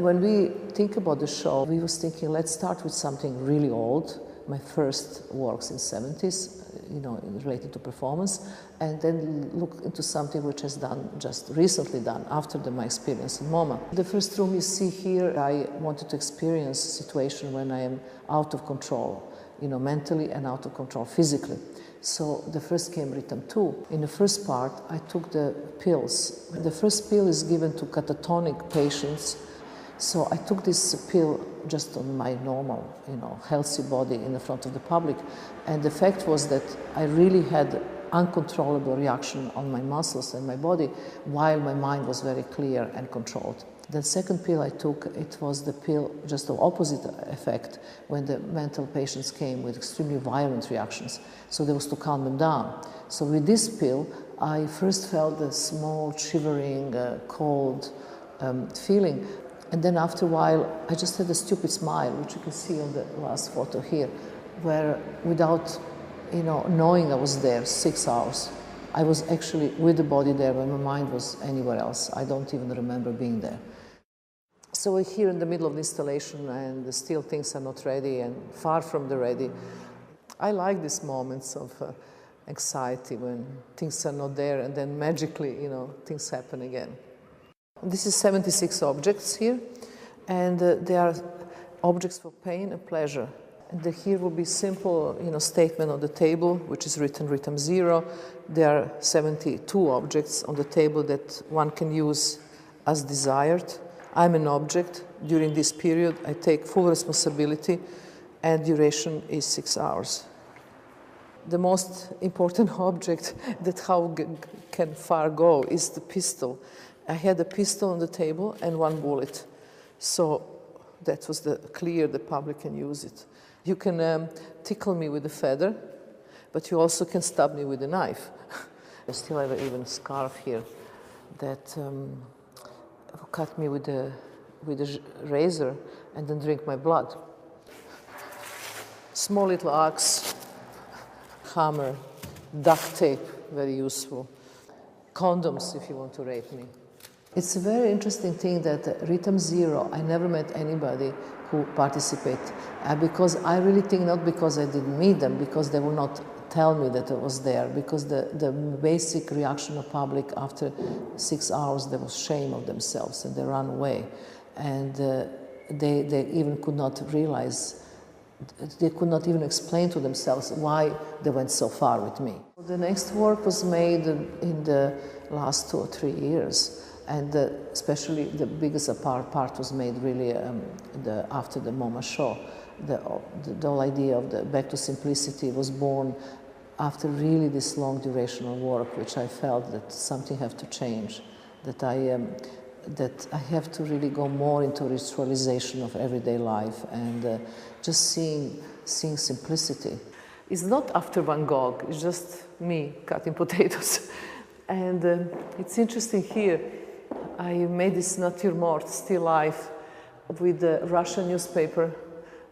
when we think about the show, we was thinking, let's start with something really old. My first works in 70s, related to performance, and then look into something which has just recently done after my experience in MoMA. The first room you see here, I wanted to experience a situation when I am out of control, mentally and out of control physically. So the first came Rhythm 2. In the first part, I took the pills. The first pill is given to catatonic patients. So I took this pill just on my normal, healthy body in the front of the public. And the fact was that I really had uncontrollable reaction on my muscles and my body, while my mind was very clear and controlled. The second pill I took, it was the pill, just the opposite effect, when the mental patients came with extremely violent reactions. So there was to calm them down. So with this pill, I first felt a small shivering, cold feeling. And then after a while, I just had a stupid smile, which you can see on the last photo here, where without, knowing I was there 6 hours, I was actually with the body there when my mind was anywhere else. I don't even remember being there. So we're here in the middle of the installation, and still things are not ready and far from the ready. I like these moments of anxiety when things are not there, and then magically, things happen again. This is 76 objects here, and they are objects for pain and pleasure. And here will be simple, statement on the table, which is written Rhythm 0. There are 72 objects on the table that one can use as desired. I'm an object. During this period, I take full responsibility, and duration is 6 hours. The most important object that can far go is the pistol. I had a pistol on the table and 1 bullet. So that was clear the public can use it. You can tickle me with a feather, but you also can stab me with a knife. I still have even a scarf here that cut me with a razor and then drink my blood. Small little axe, hammer, duct tape, very useful. Condoms if you want to rape me. It's a very interesting thing that Rhythm 0, I never met anybody who participated. Because I really think not because I didn't meet them, because they will not tell me that it was there, because the basic reaction of public after 6 hours, there was shame of themselves and they ran away. And they even could not realize, they could not even explain to themselves why they went so far with me. The next work was made in the last 2 or 3 years. And especially the biggest part was made really after the MoMA show. The whole idea of the back to simplicity was born after really this long durational work, which I felt that something had to change, that I have to really go more into ritualization of everyday life and just seeing simplicity. It's not after Van Gogh, it's just me cutting potatoes. And it's interesting here, I made this Nature Mort, still life, with the Russian newspaper.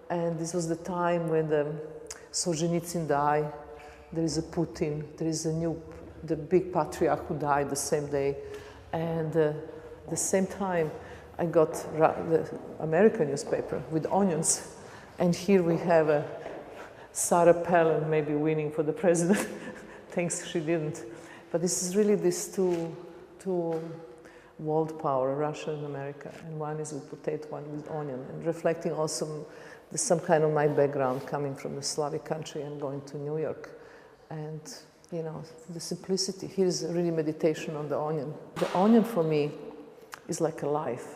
And this was the time when the Solzhenitsyn died. There is a Putin, there is the big patriarch who died the same day. And the same time, I got the American newspaper with onions. And here we have Sarah Palin maybe winning for the president. Thanks, she didn't. But this is really these two world power, Russia and America, and one is with potato, one with onion, and reflecting also some kind of my background coming from the Slavic country and going to New York. And, the simplicity. Here is really meditation on the onion. The onion for me is like a life.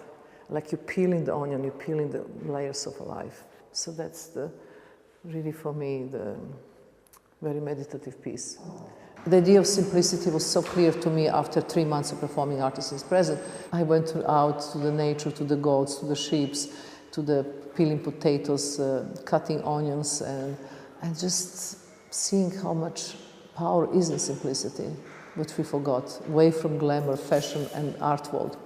Like you're peeling the onion, you're peeling the layers of a life. So that's really for me the very meditative piece. The idea of simplicity was so clear to me after 3 months of performing Artisans Present. I went out to the nature, to the goats, to the sheep, to the peeling potatoes, cutting onions, and just seeing how much power is in simplicity, which we forgot, away from glamour, fashion, and art world.